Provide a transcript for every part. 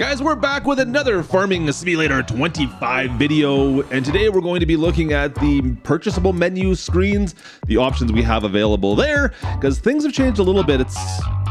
Guys, we're back with another Farming Simulator 25 video, and today we're going to be looking at the purchasable menu screens, the options we have available there, because things have changed a little bit. It's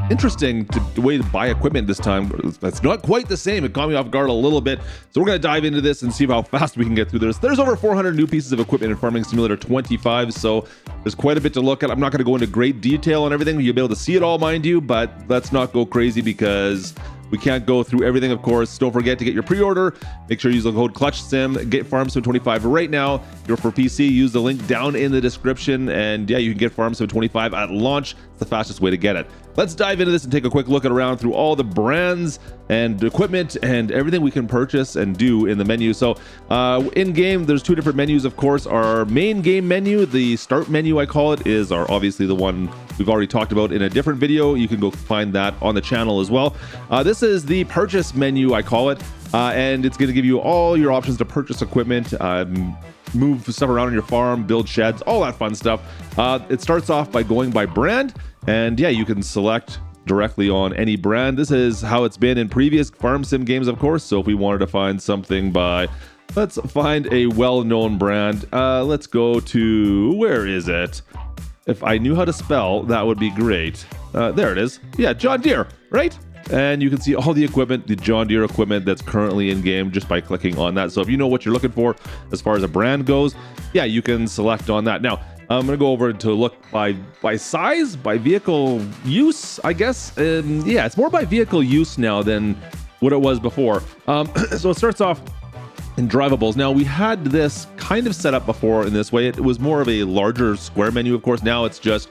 interesting the way to buy equipment this time. That's not quite the same. It caught me off guard a little bit, so we're going to dive into this and see how fast we can get through this. There's over 400 new pieces of equipment in Farming Simulator 25, so there's quite a bit to look at. I'm not going to go into great detail on everything. You'll be able to see it all, mind you, but let's not go crazy because we can't go through everything, of course. Don't forget to get your pre-order. Make sure you use the code KLUTCHSIM. Get FarmSim 25 right now. If you're for PC, use the link down in the description. And yeah, you can get FarmSim 25 at launch. It's the fastest way to get it. Let's dive into this and take a quick look around through all the brands and equipment and everything we can purchase and do in the menu. So in game, there's two different menus, of course. Our main game menu, the start menu, I call it, is obviously the one we've already talked about in a different video. You can go find that on the channel as well. This is the purchase menu, I call it, and it's going to give you all your options to purchase equipment, move stuff around on your farm, build sheds, all that fun stuff. It starts off by going by brand, and yeah, you can select directly on any brand. This is how it's been in previous farm sim games, of course. So if we wanted to find something by, let's find a well-known brand. Let's go to, where is it? If I knew how to spell, that would be great. There it is. Yeah, John Deere, right? And you can see all the equipment, the John Deere equipment that's currently in game just by clicking on that. So if you know what you're looking for as far as a brand goes, yeah, you can select on that. Now, I'm going to go over to look by size, by vehicle use, I guess. Yeah, it's more by vehicle use now than what it was before. So it starts off in drivables. Now, we had this kind of set up before in this way. It was more of a larger square menu, of course. Now it's just,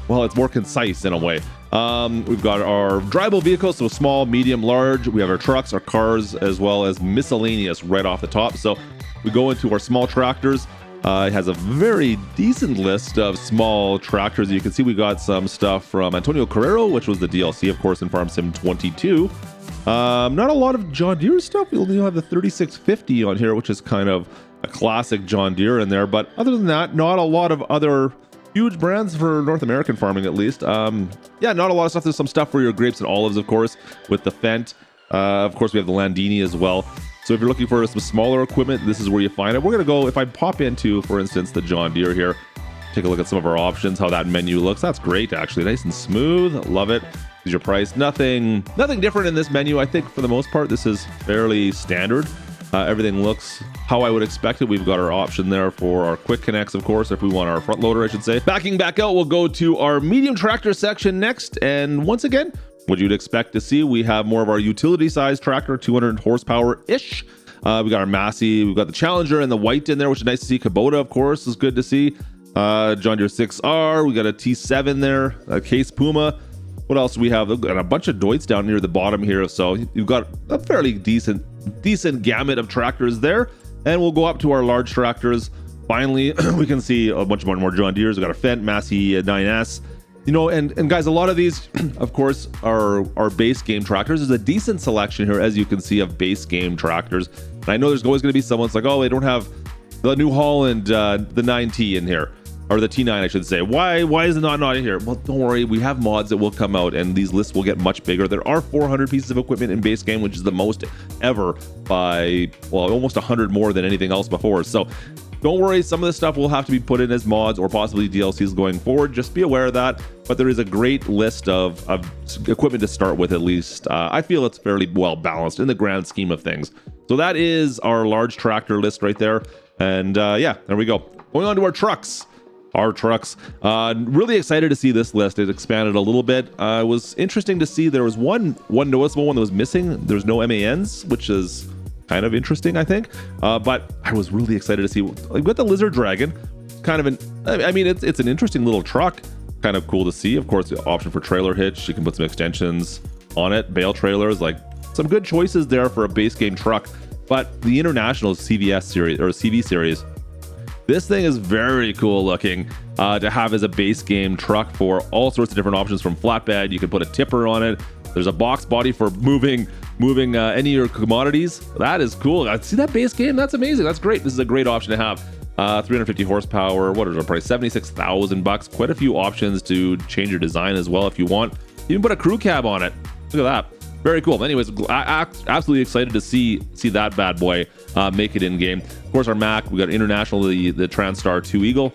well, it's more concise in a way. We've got our drivable vehicles, so small, medium, large. We have our trucks, our cars, as well as miscellaneous right off the top. So we go into our small tractors. It has a very decent list of small tractors. You can see we got some stuff from Antonio Carrero, which was the DLC, of course, in Farm Sim 22. Not a lot of John Deere stuff. We only have the 3650 on here, which is kind of a classic John Deere in there. But other than that, not a lot of other huge brands for North American farming, at least. Yeah, not a lot of stuff. There's some stuff for your grapes and olives, of course, with the Fendt. Of course, we have the Landini as well. So if you're looking for some smaller equipment, this is where you find it. We're going to go, if I pop into, for instance, the John Deere here, take a look at some of our options, how that menu looks. That's great, actually. Nice and smooth. Love it. Here's your price. Nothing different in this menu. I think for the most part, this is fairly standard. Everything looks how I would expect it. We've got our option there for our quick connects, of course, if we want our front loader, I should say. Backing back out, we'll go to our medium tractor section next. And once again, what you'd expect to see, we have more of our utility size tractor, 200 horsepower-ish. We got our Massey, we've got the Challenger and the white in there, which is nice to see. Kubota, of course, is good to see. John Deere 6R, we got a T7 there, a Case Puma. What else do we have? And a bunch of Deutz down near the bottom here. So you've got a fairly decent gamut of tractors there. And we'll go up to our large tractors. Finally, we can see a bunch more John Deeres. We've got a Fendt, Massey 9S. You know, and guys, a lot of these, of course, are base game tractors. There's a decent selection here, as you can see, of base game tractors. And I know there's always going to be someone that's like, oh, they don't have the New Holland, the 9T in here. Or the T9, I should say. Why is it not in here? Well, don't worry. We have mods that will come out, and these lists will get much bigger. There are 400 pieces of equipment in base game, which is the most ever by, well, almost 100 more than anything else before. So don't worry. Some of this stuff will have to be put in as mods or possibly DLCs going forward. Just be aware of that. But there is a great list of equipment to start with, at least. I feel it's fairly well balanced in the grand scheme of things. So that is our large tractor list right there. And yeah, there we go. Going on to our trucks. Really excited to see this list. It expanded a little bit. It was interesting to see there was one noticeable one that was missing. There's no MANs, which is kind of interesting, I think. But I was really excited to see, like, with the Lizard Dragon, kind of I mean, it's an interesting little truck. Kind of cool to see. Of course, the option for trailer hitch. You can put some extensions on it. Bale trailers, like some good choices there for a base game truck. But the International CVS series or CV series, this thing is very cool looking to have as a base game truck for all sorts of different options, from flatbed. You can put a tipper on it. There's a box body for moving any of your commodities. That is cool. See that base game? That's amazing. That's great. This is a great option to have. 350 horsepower. What is our price? $76,000. Quite a few options to change your design as well if you want. You can put a crew cab on it. Look at that. Very cool. Anyways, absolutely excited to see that bad boy make it in game. Of course, our Mac, we got international, the TransStar 2 Eagle.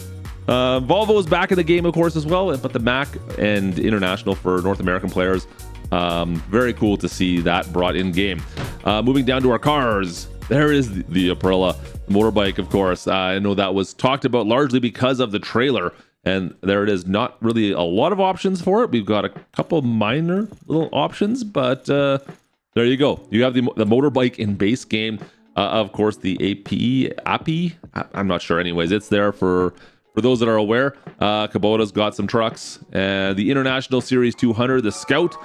Volvo is back in the game, of course, as well, but the Mac and international for North American players. Very cool to see that brought in game. Moving down to our cars, there is the Aprilia motorbike, of course. I know that was talked about largely because of the trailer, and there it is. Not really a lot of options for it. We've got a couple minor little options, but there you go. You have the motorbike in base game. Of course, the API. I'm not sure. Anyways, it's there for those that are aware. Kubota's got some trucks. The International Series 200, the Scout.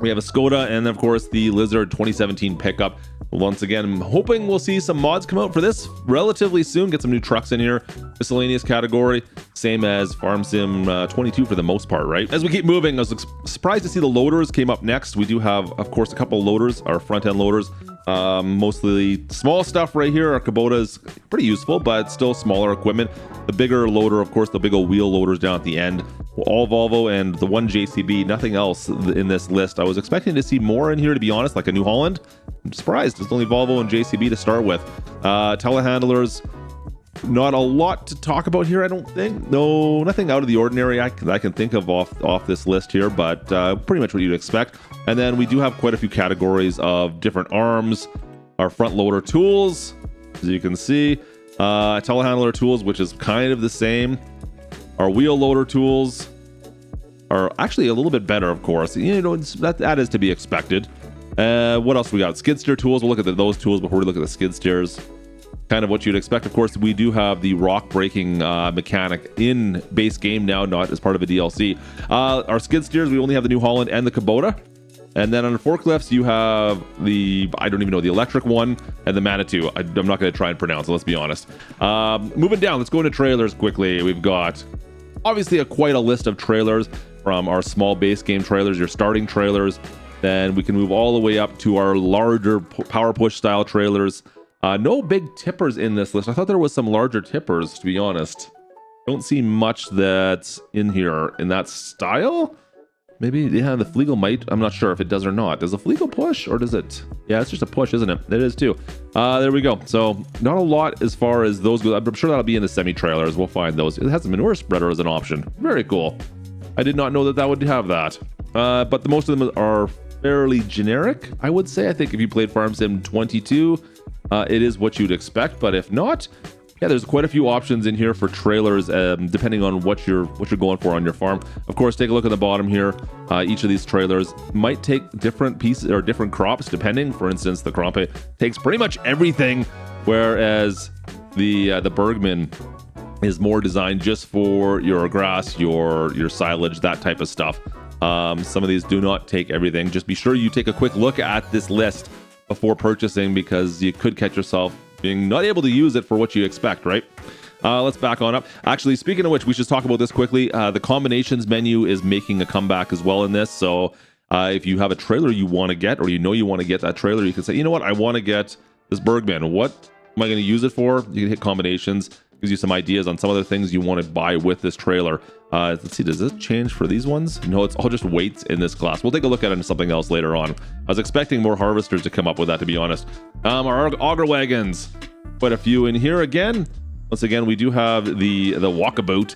We have a Skoda, and of course the Lizard 2017 pickup. Once again, I'm hoping we'll see some mods come out for this relatively soon. Get some new trucks in here. Miscellaneous category, same as Farm Sim 22 for the most part, right? As we keep moving, I was surprised to see the loaders came up next. We do have, of course, a couple loaders, our front-end loaders. Mostly small stuff right here. Our Kubota is pretty useful, but still smaller equipment. The bigger loader, of course, the big old wheel loaders down at the end. All Volvo and the one JCB, nothing else in this list. I was expecting to see more in here, to be honest, like a New Holland. I'm surprised. It's only Volvo and JCB to start with. Telehandlers, not a lot to talk about here, I don't think. No, nothing out of the ordinary I can think of off this list here, but pretty much what you'd expect. And then we do have quite a few categories of different arms. Our front loader tools, as you can see. Telehandler tools, which is kind of the same. Our wheel loader tools are actually a little bit better, of course. You know, that is to be expected. What else we got? Skid steer tools. We'll look at those tools before we look at the skid steers. Kind of what you'd expect. Of course, we do have the rock breaking mechanic in base game now, not as part of a DLC. Our skid steers, we only have the New Holland and the Kubota. And then on the forklifts, you have the, I don't even know, the electric one and the Manitou. I'm not going to try and pronounce it, let's be honest. Moving down, let's go into trailers quickly. We've got obviously quite a list of trailers from our small base game trailers, your starting trailers. Then we can move all the way up to our larger power push style trailers. No big tippers in this list. I thought there was some larger tippers, to be honest. Don't see much that's in here in that style. Maybe, yeah, the Flegel might. I'm not sure if it does or not. Does the Flegel push or does it? Yeah, it's just a push, isn't it? It is too. There we go. So not a lot as far as those go. I'm sure that'll be in the semi-trailers. We'll find those. It has a manure spreader as an option. Very cool. I did not know that would have that. But the most of them are fairly generic, I would say. I think if you played Farm Sim 22, it is what you'd expect. But if not, yeah, there's quite a few options in here for trailers, depending on what you're going for on your farm. Of course, take a look at the bottom here. Each of these trailers might take different pieces or different crops, depending. For instance, the Crampe takes pretty much everything, whereas the Bergman is more designed just for your grass, your silage, that type of stuff. Some of these do not take everything. Just be sure you take a quick look at this list before purchasing, because you could catch yourself being not able to use it for what you expect, right? Let's back on up. Actually, speaking of which, we should talk about this quickly. The combinations menu is making a comeback as well in this. So if you have a trailer you want to get, or you want to get that trailer, you can say, you know what, I want to get this Bergman. What am I going to use it for? You can hit combinations. Gives you some ideas on some other things you want to buy with this trailer. Let's see, does this change for these ones? No, it's all just weights in this class. We'll take a look at it in something else later on. I was expecting more harvesters to come up with that, to be honest. Our auger wagons, quite a few in here again. Once again, we do have the walkabout,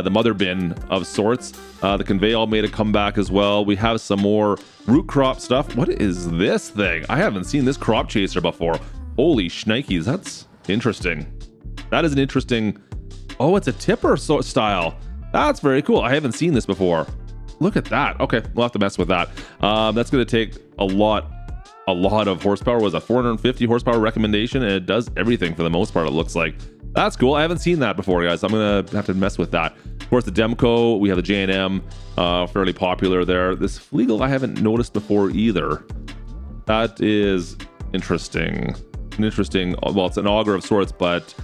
the mother bin of sorts. The conveyor made a comeback as well. We have some more root crop stuff. What is this thing? I haven't seen this crop chaser before. Holy shnikes, that's interesting. That is an interesting... Oh, it's a tipper style. That's very cool. I haven't seen this before. Look at that. Okay, we'll have to mess with that. That's going to take a lot of horsepower. Was a 450 horsepower recommendation, and it does everything for the most part, it looks like. That's cool. I haven't seen that before, guys. I'm going to have to mess with that. Of course, the Demco, we have the J&M, fairly popular there. This Flegel I haven't noticed before either. That is interesting. Well, it's an auger of sorts, but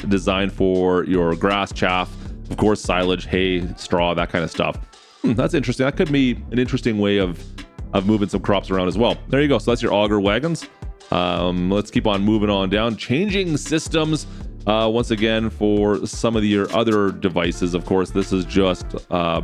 designed for your grass, chaff, of course, silage, hay, straw, that kind of stuff. That's interesting. That could be an interesting way of moving some crops around as well. There you go. So that's your auger wagons. Let's keep on moving on down. Changing systems. Once again, for some of your other devices, of course, this is just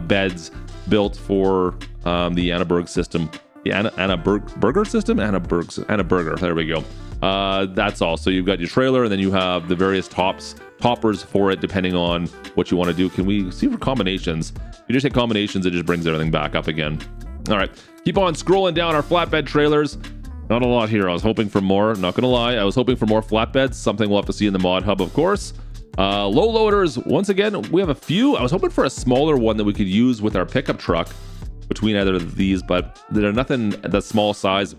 beds built for the Anneberg system the burger system. Anna burger. There we go. That's all. So you've got your trailer, and then you have the various toppers for it, depending on what you want to do. Can we see for combinations? If you just hit combinations, it just brings everything back up again. All right, keep on scrolling down our flatbed trailers. Not a lot here. I was hoping for more. Not gonna lie, I was hoping for more flatbeds. Something we'll have to see in the mod hub, of course. Low loaders. Once again, we have a few. I was hoping for a smaller one that we could use with our pickup truck between either of these, but they're nothing that small size.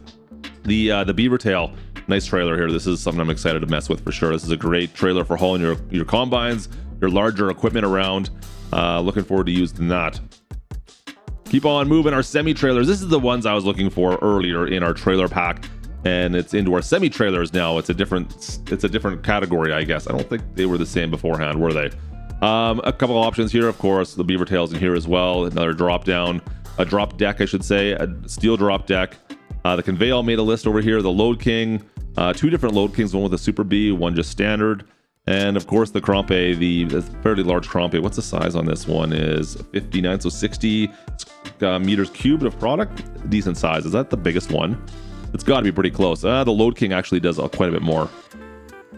The beaver tail. Nice trailer here. This is something I'm excited to mess with for sure. This is a great trailer for hauling your combines, your larger equipment around. Looking forward to using that. Keep on moving our semi-trailers. This is the ones I was looking for earlier in our trailer pack, and it's into our semi-trailers now. It's a different category, I guess. I don't think they were the same beforehand, were they? A couple of options here, of course. The beaver tail's in here as well. Another drop deck, I should say, a steel drop deck. The Conveyal made a list over here. The Load King, two different Load Kings, one with a Super B, one just standard. And of course the Crampe, the fairly large Crampe. What's the size on this one? Is 59, so 60 meters cubed of product. Decent size. Is that the biggest one? It's got to be pretty close. The Load King actually does quite a bit more.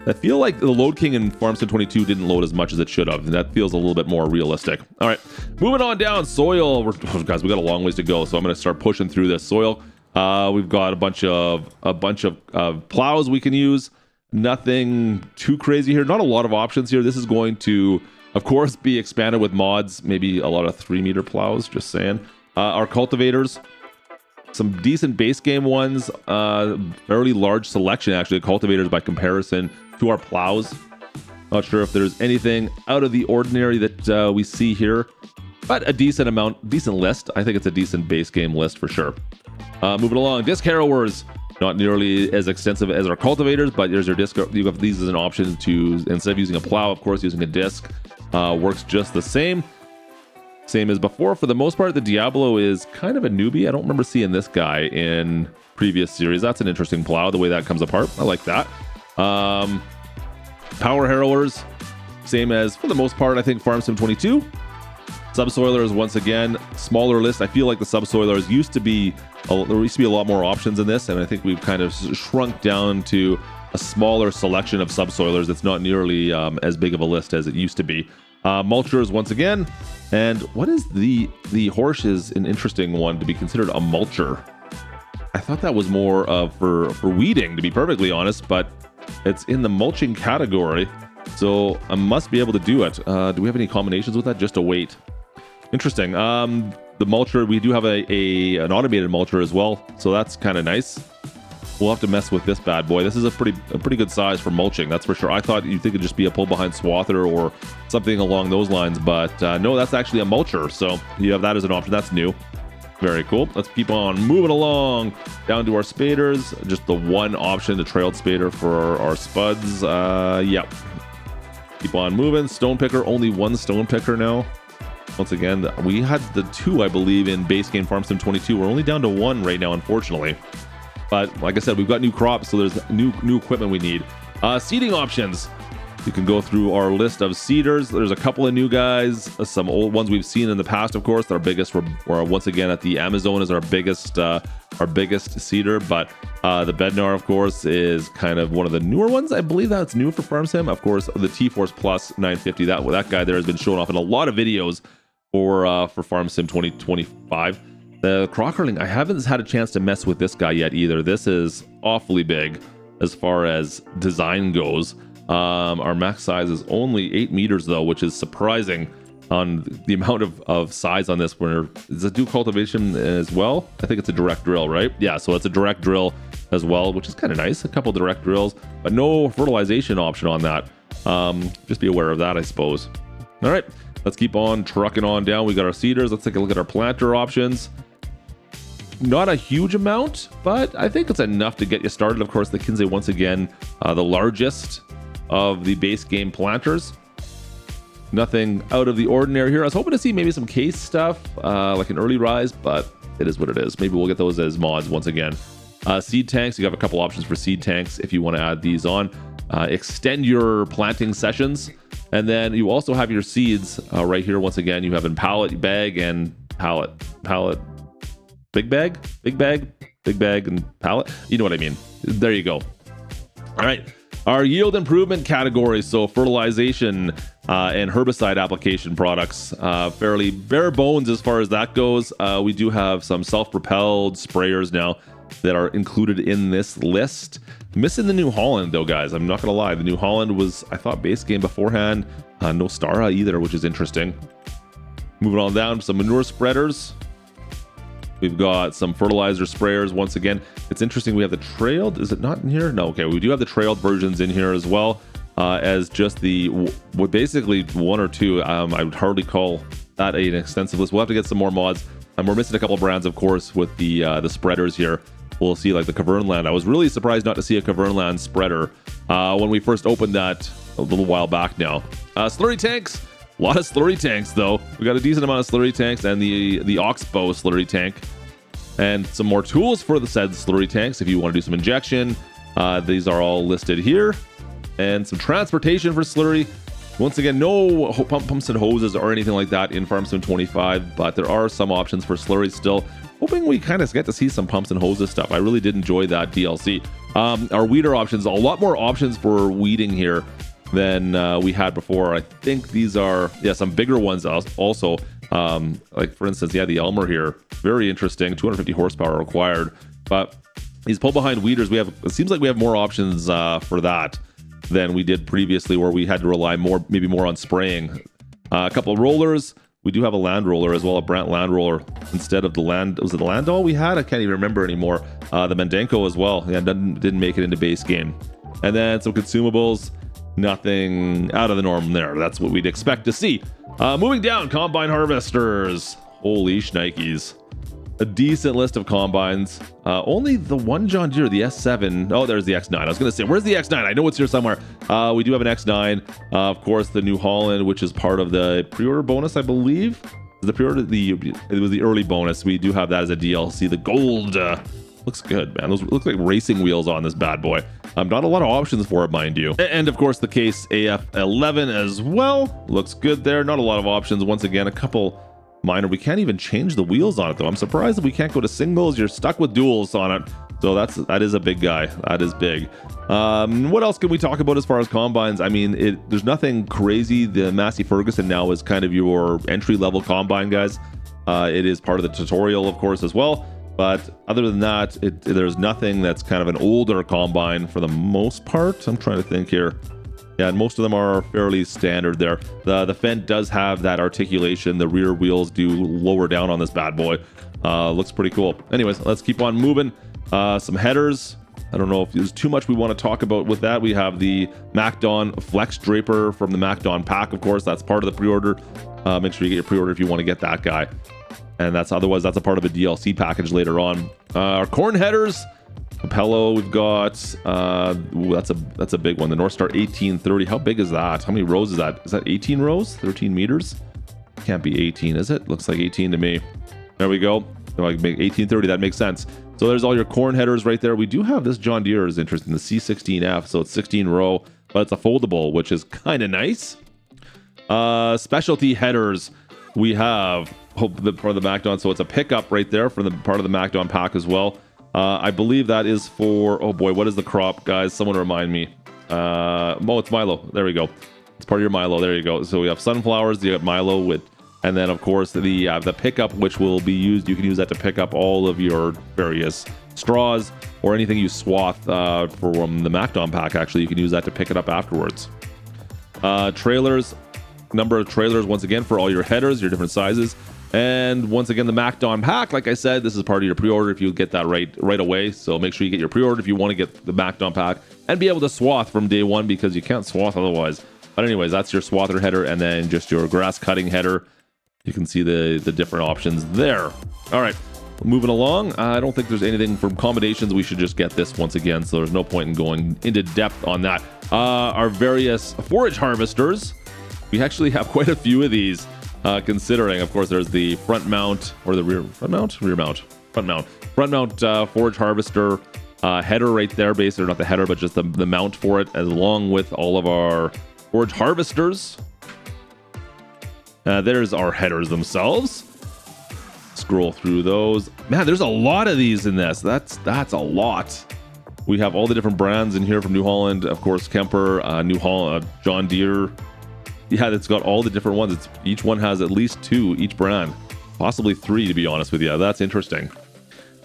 I feel like the Load King in Farm Sim 22 didn't load as much as it should have, and that feels a little bit more realistic. All right, moving on down. Soil. Guys, we got a long ways to go, so I'm going to start pushing through this soil. We've got a bunch of plows we can use. Nothing too crazy here. Not a lot of options here. This is going to, of course, be expanded with mods. Maybe a lot of 3-meter plows. Just saying. Our cultivators, some decent base game ones. Fairly large selection actually of cultivators by comparison to our plows. Not sure if there's anything out of the ordinary that we see here, but a decent list. I think it's a decent base game list for sure. Moving along, disc harrowers. Not nearly as extensive as our cultivators, but here's your disc. You have these as an option to, instead of using a plow, of course, using a disc. Works just the same. Same as before. For the most part, the Diablo is kind of a newbie. I don't remember seeing this guy in previous series. That's an interesting plow, the way that comes apart. I like that. Power harrowers, same as, for the most part, I think, Farm Sim 22. Subsoilers, once again, smaller list. I feel like the subsoilers used to be a lot more options in this, and I think we've kind of shrunk down to a smaller selection of subsoilers. It's not nearly as big of a list as it used to be. Mulchers, once again. And what is the horse is an interesting one to be considered a mulcher. I thought that was more for weeding, to be perfectly honest, but it's in the mulching category, so I must be able to do it. Do we have any combinations with that? Just a weight. Interesting. The mulcher, we do have an automated mulcher as well, so that's kind of nice. We'll have to mess with this bad boy. This is a pretty good size for mulching, that's for sure. I thought you'd think it'd just be a pull behind swather or something along those lines, but no, that's actually a mulcher, so you have that as an option. That's new. Very cool. Let's keep on moving along down to our spaders. Just the one option, the trailed spader for our spuds. Yep. Keep on moving. Stone picker, only one stone picker now. Once again, we had the two, I believe, in base game Farm Sim 22. We're only down to one right now, unfortunately. But like I said, we've got new crops, so there's new equipment we need. Seeding options. You can go through our list of seeders. There's a couple of new guys, some old ones we've seen in the past, of course. Our biggest, we're once again at the Amazon is our biggest seeder, but the Bednar, of course, is kind of one of the newer ones. I believe that's new for Farm Sim. Of course, the T-Force Plus 950. That guy there has been shown off in a lot of videos for Farm Sim 2025. The Crockerling, I haven't had a chance to mess with this guy yet either. This is awfully big as far as design goes. Our max size is only 8 meters though, which is surprising on the amount of size on this. Is it do cultivation as well? I think it's a direct drill, right? Yeah, so it's a direct drill as well, which is kind of nice. A couple direct drills, but no fertilization option on that. Just be aware of that, I suppose. All right, let's keep on trucking on down. We got our seeders. Let's take a look at our planter options. Not a huge amount, but I think it's enough to get you started. Of course, the Kinsey, once again, the largest of the base game planters. Nothing out of the ordinary here. I was hoping to see maybe some case stuff, like an early rise, but it is what it is. Maybe we'll get those as mods once again. Seed tanks, you have a couple options for seed tanks if you want to add these on. Extend your planting sessions, and then you also have your seeds right here. Once again, you have in pallet, bag, and pallet. big bag, and pallet. You know what I mean? There you go. All right. Our yield improvement category, so fertilization and herbicide application products, fairly bare bones as far as that goes. We do have some self-propelled sprayers now that are included in this list. Missing the New Holland though, guys. I'm not gonna lie. The New Holland was, I thought, base game beforehand. No Stara either, which is interesting. Moving on down, some manure spreaders. We've got some fertilizer sprayers. Once again, it's interesting. We have the trailed. Is it not in here? No. Okay. We do have the trailed versions in here as well as just the basically one or two. I would hardly call that an extensive list. We'll have to get some more mods. And we're missing a couple of brands, of course, with the spreaders here. We'll see like the Cavernland. I was really surprised not to see a Cavernland spreader when we first opened that a little while back now. Slurry tanks. A lot of slurry tanks, though. We got a decent amount of slurry tanks and the Oxbow slurry tank. And some more tools for the said slurry tanks if you want to do some injection. These are all listed here. And some transportation for slurry. Once again, no pumps and hoses or anything like that in Farm Sim 25, but there are some options for slurry still. Hoping we kind of get to see some pumps and hoses stuff. I really did enjoy that DLC. Our weeder options, a lot more options for weeding here than we had before. I think these are, some bigger ones also. Like for instance, the Elmer here, very interesting, 250 horsepower required. But these pull behind weeders, it seems like we have more options for that than we did previously, where we had to rely maybe more on spraying. A couple of rollers. We do have a land roller as well, a Brandt land roller instead of was it the Landau we had? I can't even remember anymore. The Mendenko as well. Yeah, didn't make it into base game. And then some consumables. Nothing out of the norm there. That's what we'd expect to see. Moving down, combine harvesters. Holy shnikes. A decent list of combines. Only the one John Deere, the S7. Oh, there's the X9. I was going to say, where's the X9? I know it's here somewhere. We do have an X9. Of course, the New Holland, which is part of the pre-order bonus, I believe. The pre-order, it was the early bonus. We do have that as a DLC. The gold looks good, man. Those look like racing wheels on this bad boy. Not a lot of options for it, mind you. And of course, the case AF11 as well. Looks good there. Not a lot of options. Once again, a couple minor. We can't even change the wheels on it, though. I'm surprised that we can't go to singles. You're stuck with duals on it. So that is a big guy. That is big. What else can we talk about as far as combines? I mean, there's nothing crazy. The Massey Ferguson now is kind of your entry-level combine, guys. It is part of the tutorial, of course, as well. But other than that, there's nothing that's kind of an older combine for the most part. I'm trying to think here. Yeah, and most of them are fairly standard there. The Fendt does have that articulation. The rear wheels do lower down on this bad boy. Looks pretty cool. Anyways, let's keep on moving. Some headers. I don't know if there's too much we want to talk about with that. We have the MacDon Flex Draper from the MacDon pack, of course. That's part of the pre-order. Make sure you get your pre-order if you want to get that guy. And that's a part of a DLC package later on. Our corn headers, Capello, we've got that's a big one. The North Star 1830. How big is that? How many rows is that? Is that 18 rows? 13 meters? Can't be 18, is it? Looks like 18 to me. There we go. Like 1830. That makes sense. So there's all your corn headers right there. We do have this John Deere is interesting, the C16F. So it's 16 row, but it's a foldable, which is kind of nice. Specialty headers. We have part of the MacDon, so it's a pickup right there for the part of the MacDon pack as well. I believe that is for, oh boy, what is the crop, guys? Someone remind me. It's Milo. There we go. It's part of your Milo. There you go. So we have sunflowers, you got Milo with, and then of course the pickup, which will be used. You can use that to pick up all of your various straws or anything you swath from the MacDon pack. Actually, you can use that to pick it up afterwards. Trailers. Number of trailers once again for all your headers, your different sizes, and once again the MacDon pack. Like I said, this is part of your pre-order if you get that right away. So make sure you get your pre-order if you want to get the MacDon pack and be able to swath from day one, because you can't swath otherwise. But anyways, that's your swather header, and then just your grass cutting header. You can see the different options there. All right, moving along. I don't think there's anything from combinations. We should just get this once again, so there's no point in going into depth on that. Our various forage harvesters. We actually have quite a few of these, considering, of course, there's the front mount or the front mount forage harvester header right there, basically, or not the header, but just the mount for it, along with all of our forage harvesters. There's our headers themselves. scroll through those. Man, there's a lot of these in this. That's a lot. We have all the different brands in here from New Holland, of course, Kemper, New Holland, John Deere. Yeah, it's got all the different ones. Each one has at least 2, each brand, possibly 3 to be honest with you. That's interesting.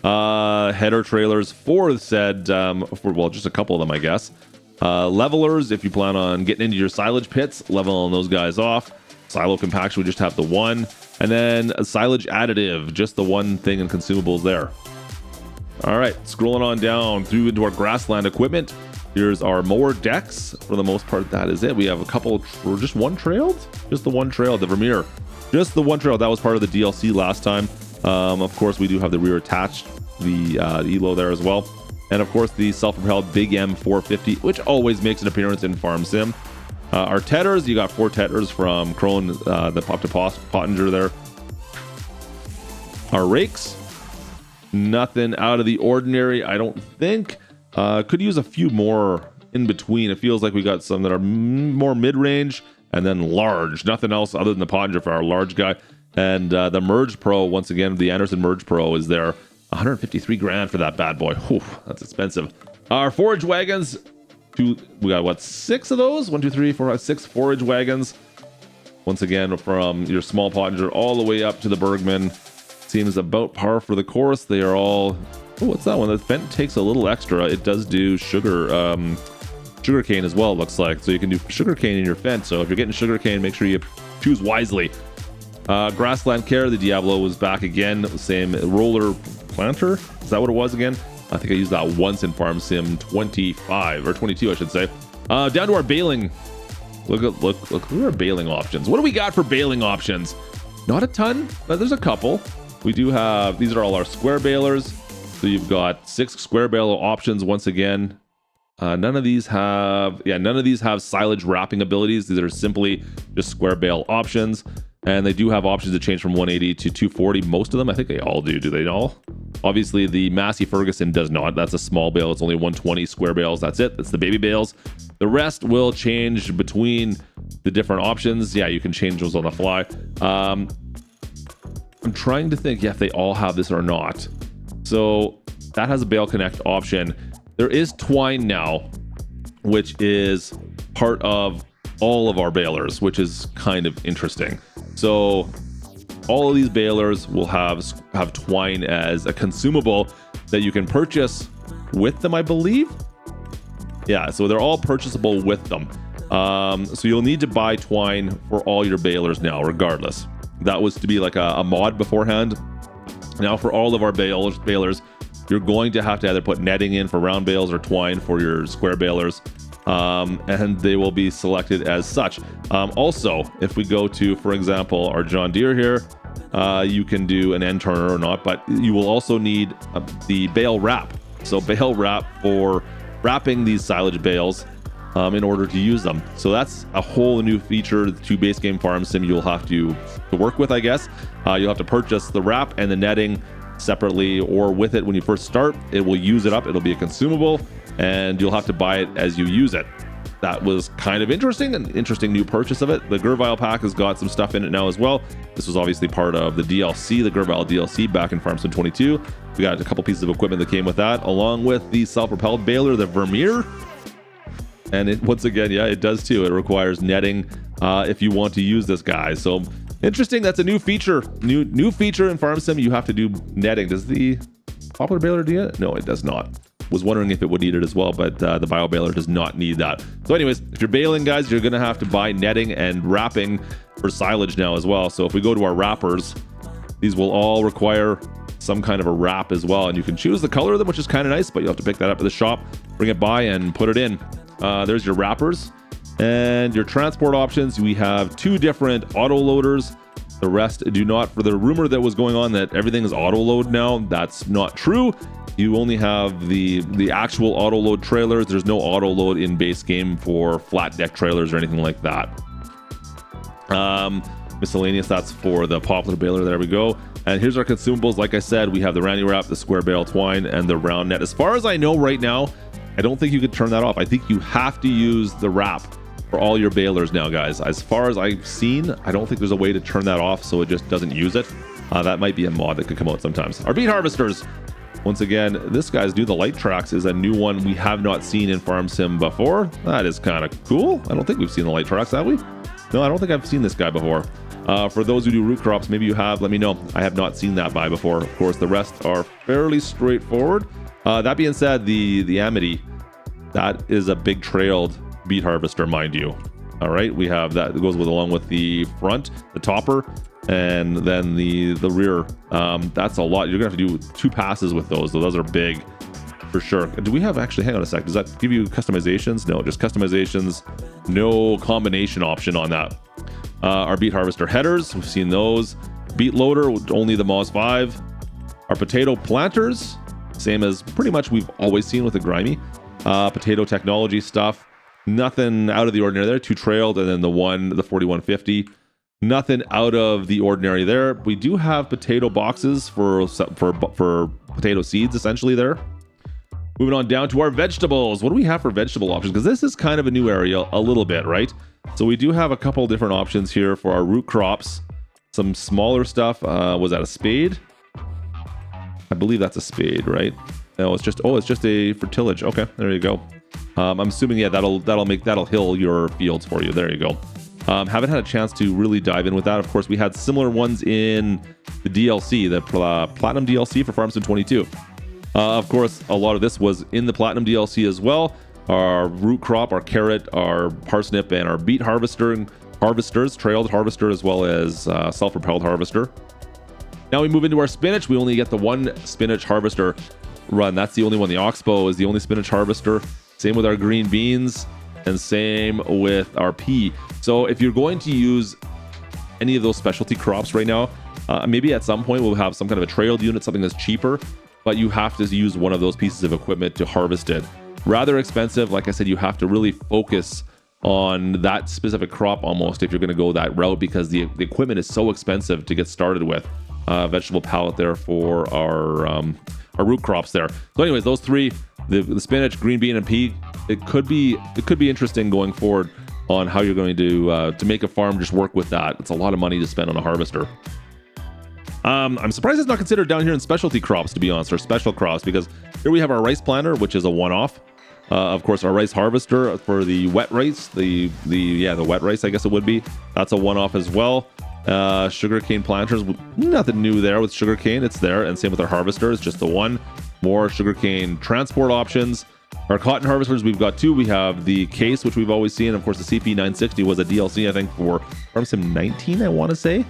Header trailers for said, just a couple of them, I guess. Levelers, if you plan on getting into your silage pits, leveling those guys off. Silo compaction, we just have the one. And then a silage additive, just the one thing in consumables there. All right, scrolling on down through into our grassland equipment. Here's our mower decks. For the most part, that is it. We have a couple, or just one trailed? Just the one trailed, the Vermeer. Just the one trailed. That was part of the DLC last time. Of course, we do have the rear attached, the ELO there as well. And of course, the self-propelled Big M450, which always makes an appearance in Farm Sim. Our tedders, you got 4 tedders from Krone, the Pop to Pottinger there. Our rakes, nothing out of the ordinary, I don't think. Could use a few more in between. It feels like we got some that are more mid-range and then large. Nothing else other than the Pottinger for our large guy. And the Merge Pro, once again, the Anderson Merge Pro is there. 153 grand for that bad boy. Whew, that's expensive. Our forage wagons, we got what, 6 of those? 1, 2, 3, 4, 5, 6 forage wagons. Once again, from your small Pottinger all the way up to the Bergman. Seems about par for the course. They are all, oh, what's that one? The Fendt takes a little extra. It does do sugarcane as well, it looks like. So you can do sugarcane in your Fendt. So if you're getting sugarcane, make sure you choose wisely. Grassland Care, the Diablo was back again. Same roller planter. Is that what it was again? I think I used that once in Farm Sim 25 or 22, I should say. Down to our baling. Look at our baling options. What do we got for baling options? Not a ton, but there's a couple. We do have, these are all our square balers. So you've got 6 square baler options once again. None of these have silage wrapping abilities. These are simply just square bale options. And they do have options to change from 180 to 240. Most of them, I think they all do. Do they all? Obviously, the Massey Ferguson does not. That's a small bale. It's only 120 square bales. That's it. That's the baby bales. The rest will change between the different options. Yeah, you can change those on the fly. I'm trying to think if they all have this or not. So that has a Bale Connect option. There is twine now, which is part of all of our balers, which is kind of interesting. So all of these balers will have twine as a consumable that you can purchase with them, I believe. Yeah, so they're all purchasable with them. So you'll need to buy twine for all your balers now, regardless. That was to be like a mod beforehand. Now for all of our balers, you're going to have to either put netting in for round bales or twine for your square balers. And they will be selected as such. Also, if we go to, for example, our John Deere here, you can do an end turner or not, but you will also need the bale wrap. So bale wrap for wrapping these silage bales in order to use them. So that's a whole new feature to base game Farm Sim you'll have to work with, I guess. You'll have to purchase the wrap and the netting separately or with it when you first start. It will use it up. It'll be a consumable, and you'll have to buy it as you use it. That was kind of interesting, an interesting new purchase of it. The Gurvile pack has got some stuff in it now as well. This was obviously part of the DLC, the Gurvile DLC back in Farm Sim 22. We got a couple pieces of equipment that came with that, along with the self-propelled baler, the Vermeer. And it, once again, yeah, it does too. It requires netting if you want to use this guy. So interesting. That's a new feature. New feature in Farm Sim. You have to do netting. Does the popular baler do it? No, it does not. Was wondering if it would need it as well, but the bio baler does not need that. So anyways, if you're baling, guys, you're going to have to buy netting and wrapping for silage now as well. So if we go to our wrappers, these will all require some kind of a wrap as well. And you can choose the color of them, which is kind of nice, but you'll have to pick that up at the shop, bring it by and put it in. There's your wrappers and your transport options. We have 2 different auto loaders. The rest do not. For the rumor that was going on that everything is auto load now, that's not true. You only have the actual auto load trailers. There's no auto load in base game for flat deck trailers or anything like that. Miscellaneous, that's for the poplar baler. There we go. And here's our consumables. Like I said, we have the Randy wrap, the square bale twine, and the round net. As far as I know right now, I don't think you could turn that off. I think you have to use the wrap for all your balers now, guys. As far as I've seen, I don't think there's a way to turn that off so it just doesn't use it. That might be a mod that could come out sometimes. Our beet harvesters. Once again, this guy's do the light tracks is a new one we have not seen in Farm Sim before. That is kind of cool. I don't think we've seen the light tracks, have we? No, I don't think I've seen this guy before. For those who do root crops, maybe you have, let me know. I have not seen that buy before. Of course, the rest are fairly straightforward. That being said, the Amity, that is a big trailed beet harvester, mind you. All right, we have that goes along with the front, the topper, and then the rear. That's a lot. You're gonna have to do 2 passes with those. Those are big for sure. Do we have actually, hang on a sec, does that give you customizations? No, just customizations, no combination option on that. Our beet harvester headers, we've seen those. Beet loader, only the Moz 5. Our potato planters, same as pretty much we've always seen with the Grimy. Potato technology stuff, nothing out of the ordinary there. 2 trailed, and then the 4150. Nothing out of the ordinary there. We do have potato boxes for potato seeds essentially there. Moving on down to our vegetables. What do we have for vegetable options? Because this is kind of a new area a little bit, right? So we do have a couple different options here for our root crops. Some smaller stuff. Was that a spade? I believe that's a spade, right? No, it's just a for tillage. Okay, there you go. I'm assuming, yeah, that'll hill your fields for you. There you go. Haven't had a chance to really dive in with that. Of course, we had similar ones in the DLC, the Platinum DLC for Farm Sim 22. Of course, a lot of this was in the Platinum DLC as well. Our root crop, our carrot, our parsnip, and our beet harvesters, trailed harvester, as well as self-propelled harvester. Now we move into our spinach. We only get the 1 spinach harvester run. That's the only one. The Oxbow is the only spinach harvester. Same with our green beans, and same with our pea. So if you're going to use any of those specialty crops right now, maybe at some point we'll have some kind of a trailed unit, something that's cheaper, but you have to use one of those pieces of equipment to harvest it. Rather expensive. Like I said, you have to really focus on that specific crop almost if you're going to go that route, because the equipment is so expensive to get started with. Vegetable palette there for our root crops there. So anyways, those 3, the spinach, green bean, and pea, it could be interesting going forward on how you're going to make a farm just work with that. It's a lot of money to spend on a harvester. I'm surprised it's not considered down here in specialty crops, to be honest, or special crops, because here we have our rice planter, which is a one-off. Of course, our rice harvester for the wet rice, the wet rice, I guess it would be. That's a one-off as well. Sugarcane planters, nothing new there with sugarcane. It's there, and same with our harvester. It's just the 1. More sugarcane transport options. Our cotton harvesters, we've got 2. We have the case, which we've always seen. Of course, the CP960 was a DLC, I think, for Farm Sim 19, I want to say.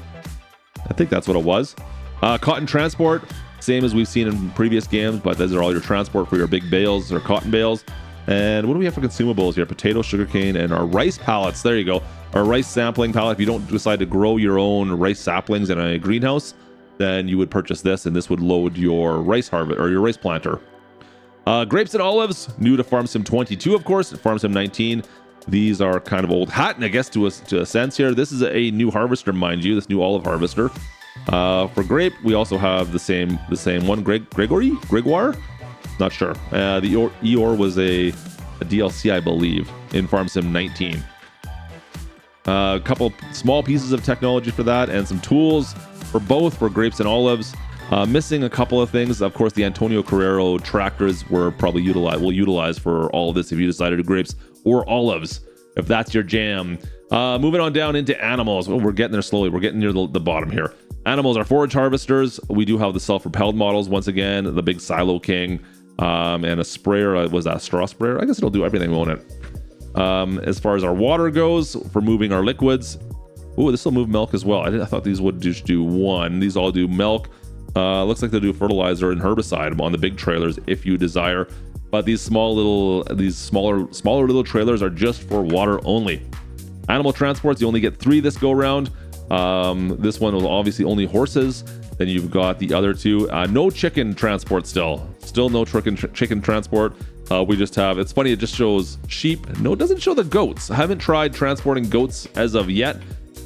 I think that's what it was. Cotton transport, same as we've seen in previous games, but those are all your transport for your big bales or cotton bales. And what do we have for consumables here? Potato, sugarcane, and our rice pallets. There you go. Our rice sampling pallet. If you don't decide to grow your own rice saplings in a greenhouse, then you would purchase this, and this would load your rice harvest or your rice planter. Grapes and olives, new to Farm Sim 22, of course. Farm Sim 19, these are kind of old hat, and I guess to a sense here. This is a new harvester, mind you, this new olive harvester. For grape, we also have the same one, Gregoire? Not sure. The Eeyore was a DLC, I believe, in Farm Sim 19. A couple small pieces of technology for that, and some tools for both, for grapes and olives. Missing a couple of things. Of course, the Antonio Carrero tractors were probably utilized for all of this if you decided to grapes or olives, if that's your jam. Moving on down into animals. Well, we're getting there slowly. We're getting near the bottom here. Animals are forage harvesters. We do have the self-propelled models once again, the big Silo King, and a sprayer. Was that a straw sprayer? I guess it'll do everything, won't it? As far as our water goes, for moving our liquids. Ooh, this will move milk as well. I thought these would just do one. These all do milk. Looks like they do fertilizer and herbicide on the big trailers if you desire. But these smaller little trailers are just for water only. Animal transports, you only get 3 this go round. This one was obviously only horses. Then you've got the other 2. No chicken transport still no chicken transport. We just have, it's funny, it just shows sheep. No, it doesn't show the goats. I haven't tried transporting goats as of yet.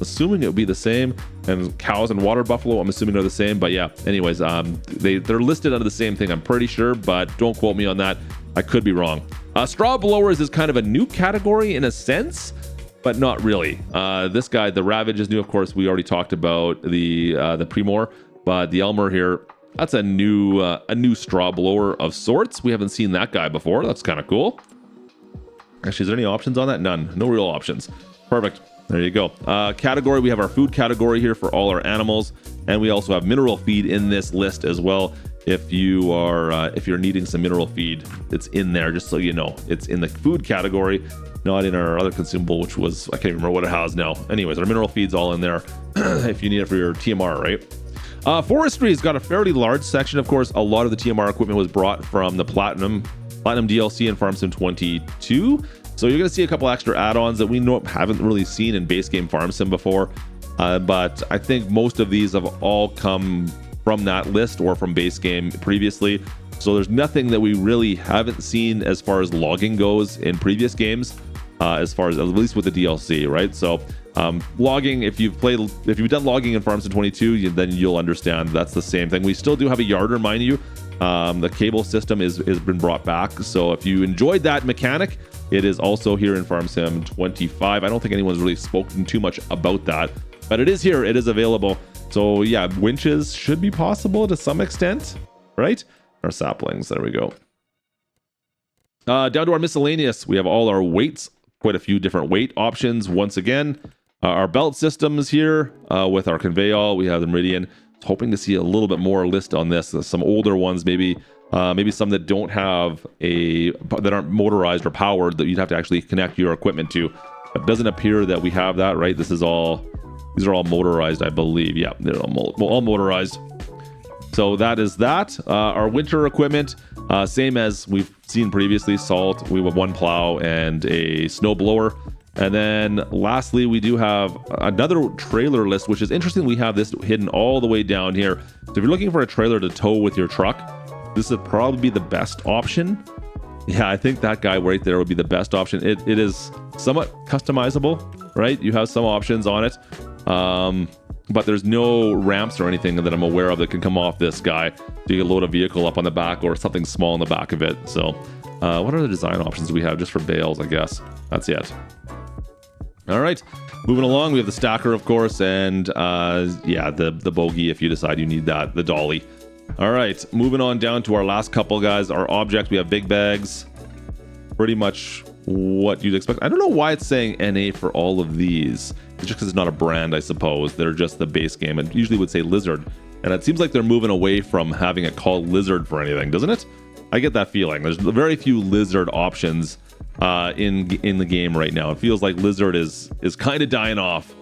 Assuming it would be the same. And cows and water buffalo, I'm assuming they're the same. But yeah, anyways, they're listed under the same thing, I'm pretty sure, but don't quote me on that. I could be wrong. Straw blowers is kind of a new category in a sense, but not really. This guy, the Ravage, is new. Of course, we already talked about the Primor. But the Elmer here, that's a new straw blower of sorts. We haven't seen that guy before. That's kind of cool. Actually, is there any options on that? None. No real options. Perfect. There you go. Category, we have our food category here for all our animals, and we also have mineral feed in this list as well. If you're needing some mineral feed, it's in there, just so you know. It's in the food category, not in our other consumable, which was, I can't remember what it has now. Anyways, our mineral feed's all in there if you need it for your TMR, right? Forestry has got a fairly large section. Of course, a lot of the TMR equipment was brought from the Platinum DLC in Farm Sim 22. So you're going to see a couple extra add-ons that we haven't really seen in base game Farm Sim before. But I think most of these have all come from that list or from base game previously. So there's nothing that we really haven't seen as far as logging goes in previous games, as far as at least with the DLC, right? So logging, if you've done logging in Farm Sim 22, then you'll understand that's the same thing. We still do have a yarder, mind you. The cable system has been brought back. So if you enjoyed that mechanic, it is also here in Farm Sim 25. I don't think anyone's really spoken too much about that, but it is here. It is available. So yeah, winches should be possible to some extent, right? Our saplings, there we go. Down to our miscellaneous, we have all our weights, quite a few different weight options. Once again, our belt systems here with our conveyall, we have the Meridian. Hoping to see a little bit more list on this. Some older ones, maybe some that don't have that aren't motorized or powered, that you'd have to actually connect your equipment to. It doesn't appear that we have that, right? These are all motorized, I believe. Yeah, they're all motorized. So that is that. Our winter equipment, same as we've seen previously. Salt, we have one plow and a snow blower. And then lastly, we do have another trailer list, which is interesting. We have this hidden all the way down here. So if you're looking for a trailer to tow with your truck, this would probably be the best option. Yeah, I think that guy right there would be the best option. It is somewhat customizable, right? You have some options on it, but there's no ramps or anything that I'm aware of that can come off this guy. So you can load a vehicle up on the back or something small in the back of it. So what are the design options we have just for bales, I guess? That's it. All right, moving along, we have the stacker, of course, and yeah, the bogey if you decide you need that, the dolly. All right, moving on down to our last couple, guys. Our objects, we have big bags, pretty much what you'd expect. I don't know why it's saying NA for all of these. It's just because it's not a brand, I suppose. They're just the base game. It usually would say Lizard, and it seems like they're moving away from having it called Lizard for anything, doesn't it? I get that feeling. There's very few Lizard options in the game right now. It feels like Lizard is kind of dying off.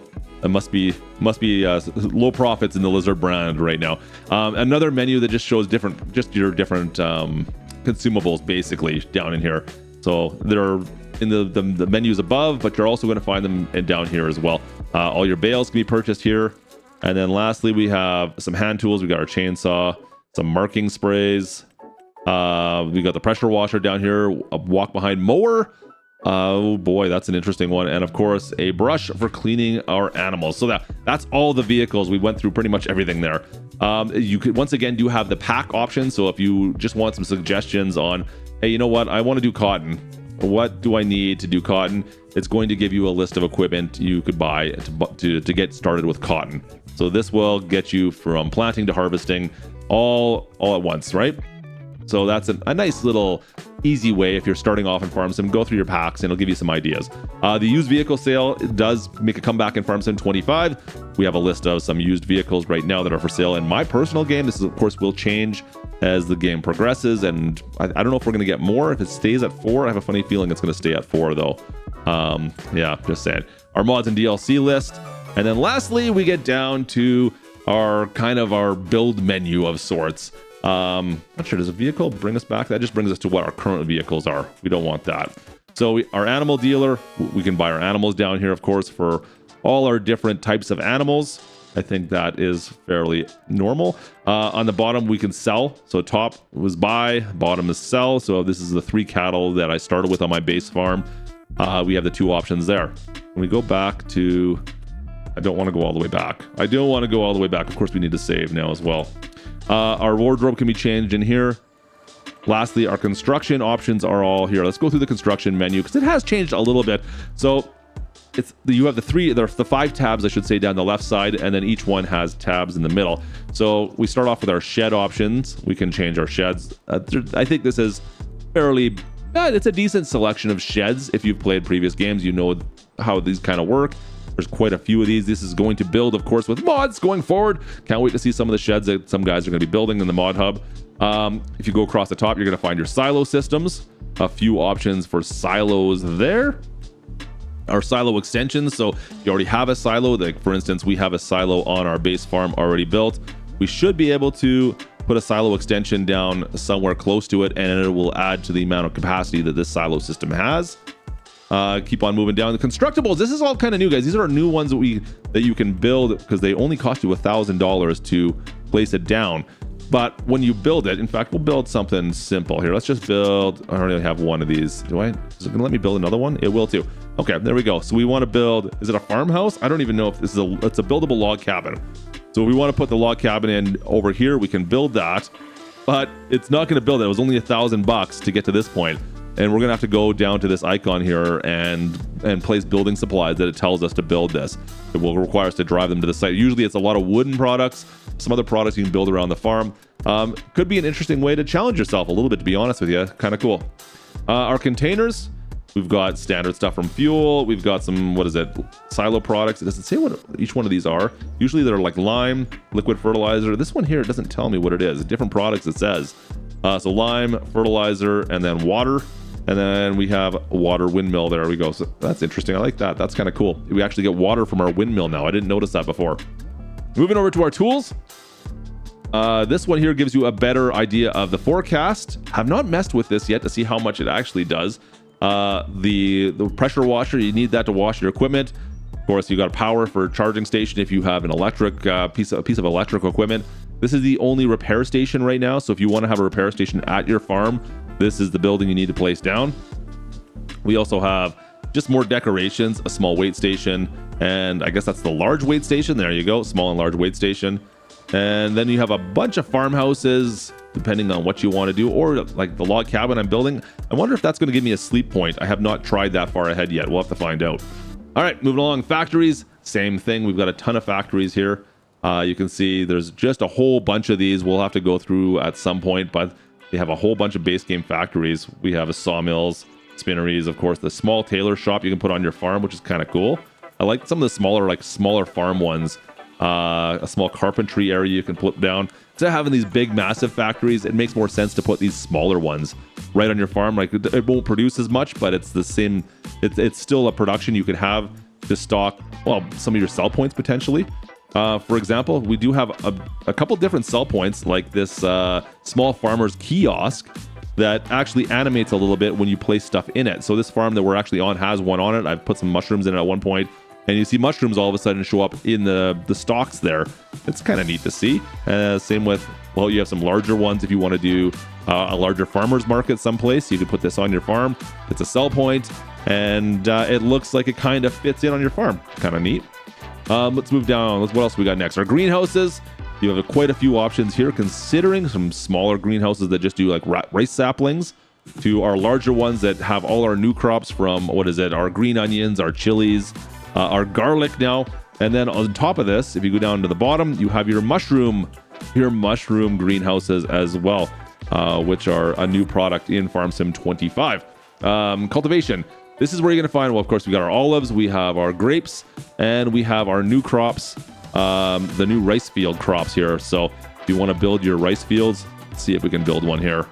It must be low profits in the Lizard brand right now. Another menu that just shows your different consumables basically down in here. So they're in the menus above, but you're also going to find them down here as well. All your bales can be purchased here. And then lastly, we have some hand tools. We got our chainsaw, some marking sprays. We got the pressure washer down here, a walk behind mower. Oh boy, that's an interesting one. And of course, a brush for cleaning our animals. So that's all the vehicles. We went through pretty much everything there. You could once again do have the pack option. So if you just want some suggestions on, hey, you know what, I want to do cotton. What do I need to do cotton? It's going to give you a list of equipment you could buy to get started with cotton. So this will get you from planting to harvesting all at once, right? So that's a nice little easy way if you're starting off in Farm Sim. Go through your packs and it'll give you some ideas. The used vehicle sale does make a comeback in Farm Sim 25. We have a list of some used vehicles right now that are for sale in my personal game. This, of course, will change as the game progresses, and I don't know if we're going to get more. If it stays at 4, I have a funny feeling it's going to stay at 4, though. Yeah, just saying. Our mods and DLC list. And then lastly, we get down to our build menu of sorts. Not sure, does a vehicle bring us back? That just brings us to what our current vehicles are. We don't want that. So our animal dealer, we can buy our animals down here, of course, for all our different types of animals. I think that is fairly normal. On the bottom, we can sell. So top was buy, bottom is sell. So this is the 3 cattle that I started with on my base farm. We have the 2 options there. When we go back to, I don't want to go all the way back. I don't want to go all the way back. Of course, we need to save now as well. Our wardrobe can be changed in here. Lastly, our construction options are all here. Let's go through the construction menu because it has changed a little bit. So you have the 5 tabs, I should say, down the left side, and then each one has tabs in the middle. So we start off with our shed options. We can change our sheds. I think this is fairly, it's a decent selection of sheds. If you've played previous games, you know how these kind of work. There's quite a few of these. This is going to build, of course, with mods going forward. Can't wait to see some of the sheds that some guys are going to be building in the mod hub. If you go across the top, you're going to find your silo systems. A few options for silos there. Our silo extensions. So you already have a silo. Like for instance, we have a silo on our base farm already built. We should be able to put a silo extension down somewhere close to it, and it will add to the amount of capacity that this silo system has. Keep on moving down. The constructibles, this is all kind of new, guys. These are new ones that you can build because they only cost you $1,000 to place it down. But when you build it, in fact, we'll build something simple here. Let's just build, I already have one of these. Is it gonna let me build another one? It will too. Okay, there we go. So we want to build, is it a farmhouse? I don't even know if this is it's a buildable log cabin. So we want to put the log cabin in over here. We can build that, but it's not going to build it. It was only $1,000 to get to this point. And we're going to have to go down to this icon here and place building supplies that it tells us to build this. It will require us to drive them to the site. Usually it's a lot of wooden products, some other products you can build around the farm. Could be an interesting way to challenge yourself a little bit, to be honest with you. Kind of cool. Our containers, we've got standard stuff from fuel. We've got some, silo products. It doesn't say what each one of these are. Usually they're like lime, liquid fertilizer. This one here, it doesn't tell me what it is. Different products it says. So lime, fertilizer, and then water. And then we have a water windmill. There we go. So that's interesting. I like that. That's kind of cool. We actually get water from our windmill now. I didn't notice that before. Moving over to our tools. This one here gives you a better idea of the forecast. Have not messed with this yet to see how much it actually does. The pressure washer, you need that to wash your equipment. Of course, you got power for a charging station if you have an electric piece of electrical equipment. This is the only repair station right now. So if you want to have a repair station at your farm, this is the building you need to place down. We also have just more decorations, a small weight station, and I guess that's the large weight station. There you go, small and large weight station. And then you have a bunch of farmhouses, depending on what you want to do, or like the log cabin I'm building. I wonder if that's going to give me a sleep point. I have not tried that far ahead yet. We'll have to find out. All right, moving along. Factories, same thing. We've got a ton of factories here. You can see there's just a whole bunch of these. We'll have to go through at some point, but they have a whole bunch of base game factories. We have a sawmills, spinneries, of course, the small tailor shop you can put on your farm, which is kind of cool. I like some of the smaller farm ones. A small carpentry area you can put down. Instead of having these big, massive factories, it makes more sense to put these smaller ones right on your farm. Like it won't produce as much, but it's the same. It's still a production you could have to stock, well, some of your sell points potentially. For example, we do have a couple different sell points, like this small farmer's kiosk that actually animates a little bit when you place stuff in it. So this farm that we're actually on has one on it. I've put some mushrooms in it at one point, and you see mushrooms all of a sudden show up in the stalks there. It's kind of neat to see. Same with, well, you have some larger ones. If you want to do a larger farmer's market someplace, you can put this on your farm. It's a sell point, and it looks like it kind of fits in on your farm. Kind of neat. Let's move down. What else we got next? Our greenhouses. You have quite a few options here, considering some smaller greenhouses that just do like rice saplings, to our larger ones that have all our new crops from, our green onions, our chilies, our garlic now. And then on top of this, if you go down to the bottom, you have your mushroom greenhouses as well, which are a new product in Farm Sim 25. Cultivation. This is where you're going to find, well, of course, we got our olives, we have our grapes, and we have our new crops, the new rice field crops here. So if you want to build your rice fields, let's see if we can build one here.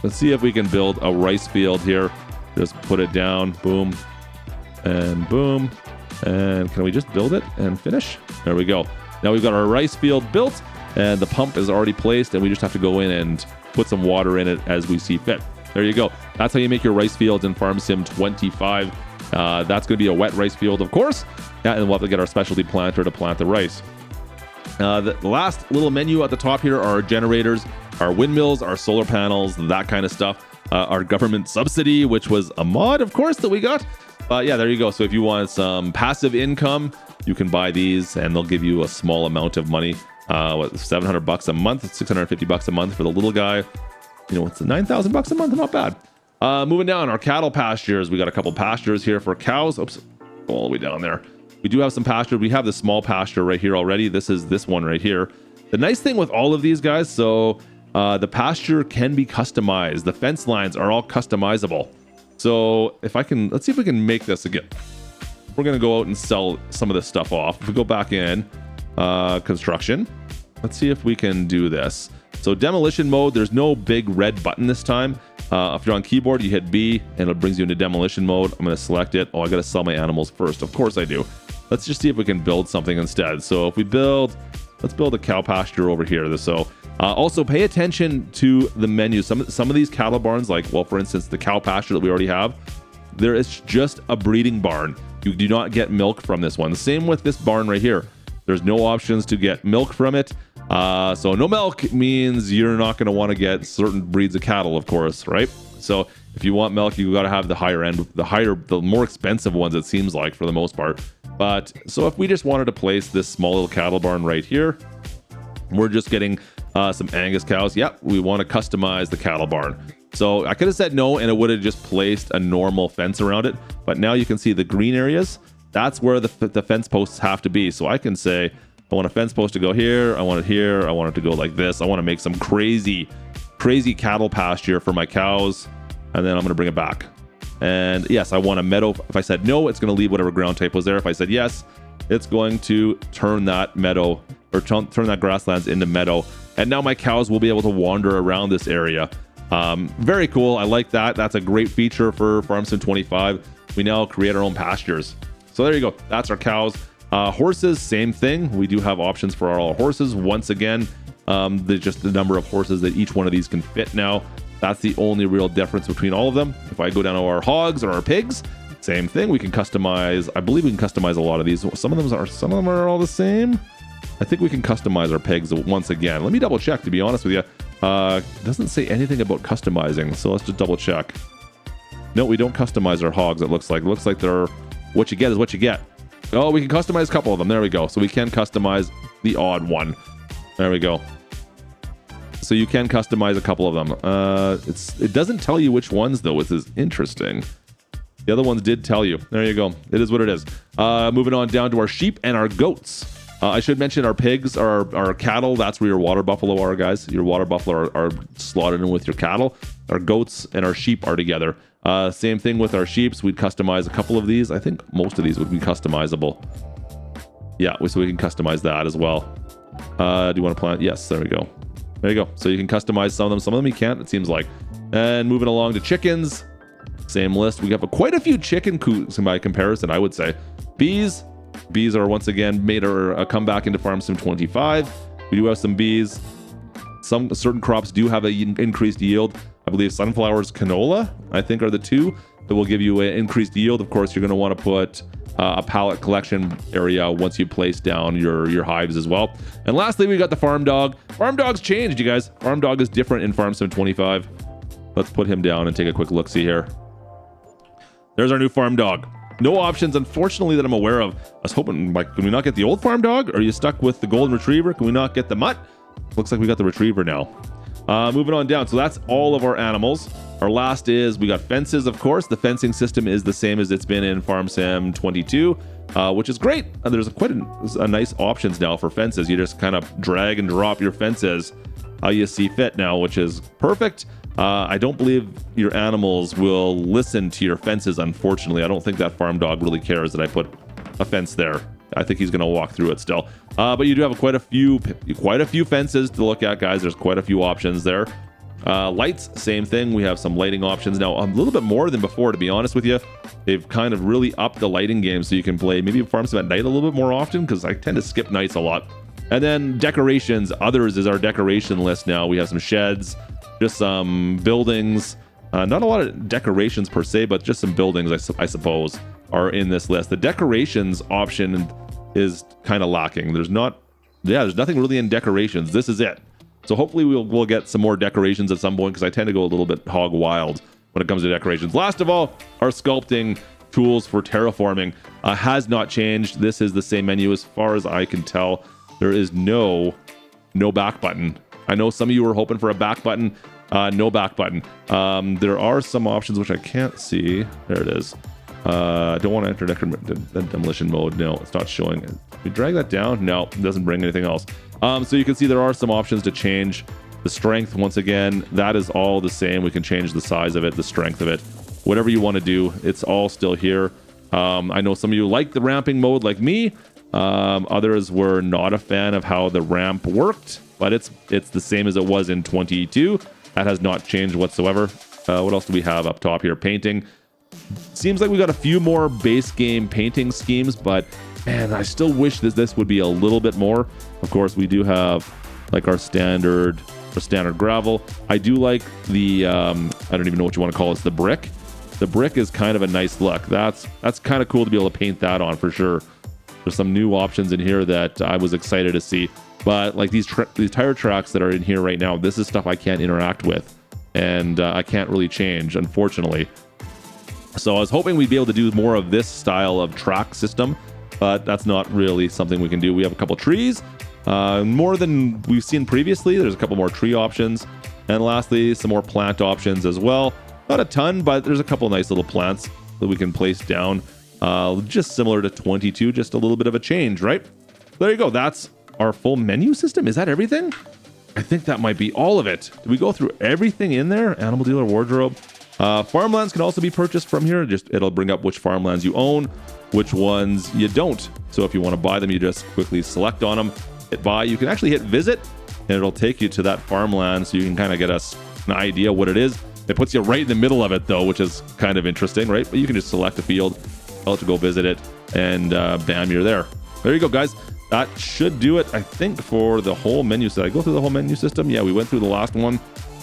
Let's see if we can build a rice field here. Just put it down, boom, and boom. And can we just build it and finish? There we go. Now we've got our rice field built, and the pump is already placed, and we just have to go in and put some water in it as we see fit. There you go. That's how you make your rice fields in Farm Sim 25. That's going to be a wet rice field, of course. Yeah, and we'll have to get our specialty planter to plant the rice. The last little menu at the top here are our generators, our windmills, our solar panels, that kind of stuff. Our government subsidy, which was a mod, of course, that we got. Yeah, there you go. So if you want some passive income, you can buy these, and they'll give you a small amount of money. $700 a month, $650 a month for the little guy. You know, it's $9,000 a month. Not bad. Moving down, our cattle pastures. We got a couple pastures here for cows. Oops, Go all the way down there. We do have some pasture. We have the small pasture right here already. This is this one right here. The nice thing with all of these guys, so the pasture can be customized. The fence lines are all customizable. So if I can, let's see if we can make this again. We're going to go out and sell some of this stuff off. If we go back in construction, let's see if we can do this. So demolition mode, there's no big red button this time. If you're on keyboard, you hit B and it brings you into demolition mode. I'm going to select it. Oh, I got to sell my animals first. Of course I do. Let's just see if we can build something instead. So if we build, let's build a cow pasture over here. So also pay attention to the menu. Some of these cattle barns, like, well, for instance, the cow pasture that we already have, there is just a breeding barn. You do not get milk from this one. The same with this barn right here. There's no options to get milk from it. So no milk means you're not going to want to get certain breeds of cattle, of course, right? So if you want milk, you got to have the higher end, the more expensive ones, it seems like, for the most part. But so if we just wanted to place this small little cattle barn right here, we're just getting some Angus cows. Yep, we want to customize the cattle barn. So I could have said no, and it would have just placed a normal fence around it. But now you can see the green areas. That's where the fence posts have to be. So I can say, I want a fence post to go here. I want it here. I want it to go like this. I want to make some crazy cattle pasture for my cows. And then I'm going to bring it back. And yes, I want a meadow. If I said no, it's going to leave whatever ground type was there. If I said yes, it's going to turn that meadow, or turn that grasslands into meadow. And now my cows will be able to wander around this area. Very cool. I like that. That's a great feature for FarmSim 25. We now create our own pastures. So there you go. That's our cows. Horses, same thing. We do have options for our horses. Once again, just the number of horses that each one of these can fit now. That's the only real difference between all of them. If I go down to our hogs or our pigs, same thing. We can customize. I believe we can customize a lot of these. Some of them are all the same. I think we can customize our pigs once again. Let me double check, to be honest with you. It doesn't say anything about customizing, so let's just double check. No, we don't customize our hogs, it looks like. It looks like they're, what you get is what you get. Oh, we can customize a couple of them. There we go. So we can customize the odd one. There we go. So you can customize a couple of them. It doesn't tell you which ones, though, which is interesting. The other ones did tell you. There you go. It is what it is. Moving on down to our sheep and our goats. I should mention our pigs, our cattle. That's where your water buffalo are, guys. Your water buffalo are slotted in with your cattle. Our goats and our sheep are together. Same thing with our sheeps. We'd customize a couple of these. I think most of these would be customizable. Yeah, so we can customize that as well. Do you want to plant? Yes, there we go. There you go. So you can customize some of them. Some of them you can't, it seems like. And moving along to chickens. Same list. We have quite a few chicken coops by comparison, I would say. Bees. Bees are once again made a comeback into FarmSim 25. We do have some bees. Some certain crops do have an increased yield. I believe sunflowers, canola, I think, are the two that will give you an increased yield. Of course, you're going to want to put a pallet collection area once you place down your hives as well. And lastly, we got the farm dog. Farm dog's changed, you guys. Farm dog is different in FarmSim 25. Let's put him down and take a quick look-see here. There's our new farm dog. No options, unfortunately, that I'm aware of. I was hoping, like, can we not get the old farm dog? Are you stuck with the golden retriever? Can we not get the mutt? Looks like we got the retriever now. Moving on down. So that's all of our animals. Our last is, we got fences, of course. The fencing system is the same as it's been in FarmSim 22, which is great. There's quite a nice options now for fences. You just kind of drag and drop your fences how you see fit now, which is perfect. I don't believe your animals will listen to your fences, unfortunately. I don't think that farm dog really cares that I put a fence there. I think he's going to walk through it still. But you do have quite a few fences to look at, guys. There's quite a few options there. Lights, same thing. We have some lighting options now, a little bit more than before, to be honest with you. They've kind of really upped the lighting game, so you can play maybe FarmSim at night a little bit more often, because I tend to skip nights a lot. And then decorations. Others is our decoration list now. We have some sheds, just some buildings. Not a lot of decorations per se, but just some buildings, I suppose, are in this list. The decorations option is kind of lacking. There's nothing really in decorations. This is it. So hopefully we'll get some more decorations at some point, because I tend to go a little bit hog wild when it comes to decorations. Last of all, our sculpting tools for terraforming has not changed. This is the same menu as far as I can tell. There is no back button. I know some of you were hoping for a back button. No back button. There are some options which I can't see. There it is. Don't want to enter demolition mode. No, it's not showing it. We drag that down. No, it doesn't bring anything else. So you can see there are some options to change the strength. Once again, that is all the same. We can change the size of it, the strength of it, whatever you want to do. It's all still here. I know some of you like the ramping mode like me. Others were not a fan of how the ramp worked, but it's the same as it was in 22. That has not changed whatsoever. What else do we have up top here? Painting. Seems like we got a few more base game painting schemes, but man, I still wish that this would be a little bit more. Of course, we do have like our standard gravel. I do like the I don't even know what you want to call it. It's the brick. The brick is kind of a nice look. That's kind of cool to be able to paint that on for sure. There's some new options in here that I was excited to see, but like these tire tracks that are in here right now, this is stuff I can't interact with, and I can't really change, unfortunately. So I was hoping we'd be able to do more of this style of track system, but that's not really something we can do. We have a couple trees, more than we've seen previously. There's a couple more tree options, and lastly, some more plant options as well. Not a ton, but there's a couple nice little plants that we can place down. Just similar to 22, just a little bit of a change, right? There you go. That's our full menu system. Is that everything? I think that might be all of it. Did we go through everything in there? Animal dealer, wardrobe. Farmlands can also be purchased from here. It'll bring up which farmlands you own, which ones you don't. So if you want to buy them, you just quickly select on them, hit buy. You can actually hit visit, and it'll take you to that farmland, so you can kind of get an idea what it is. It puts you right in the middle of it, though, which is kind of interesting, right? But you can just select a field, tell it to go visit it, and bam, you're there. There you go, guys. That should do it, I think, for the whole menu. Did I go through the whole menu system? Yeah, we went through the last one.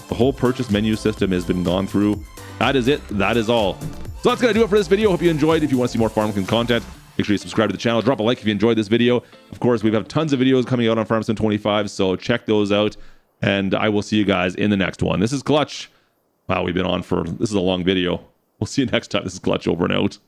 The whole purchase menu system has been gone through. That is it. That is all. So that's going to do it for this video. Hope you enjoyed. If you want to see more farming content, make sure you subscribe to the channel. Drop a like if you enjoyed this video. Of course, we've got tons of videos coming out on Farmsim 25, so check those out. And I will see you guys in the next one. This is Klutch. Wow, we've been on this is a long video. We'll see you next time. This is Klutch, over and out.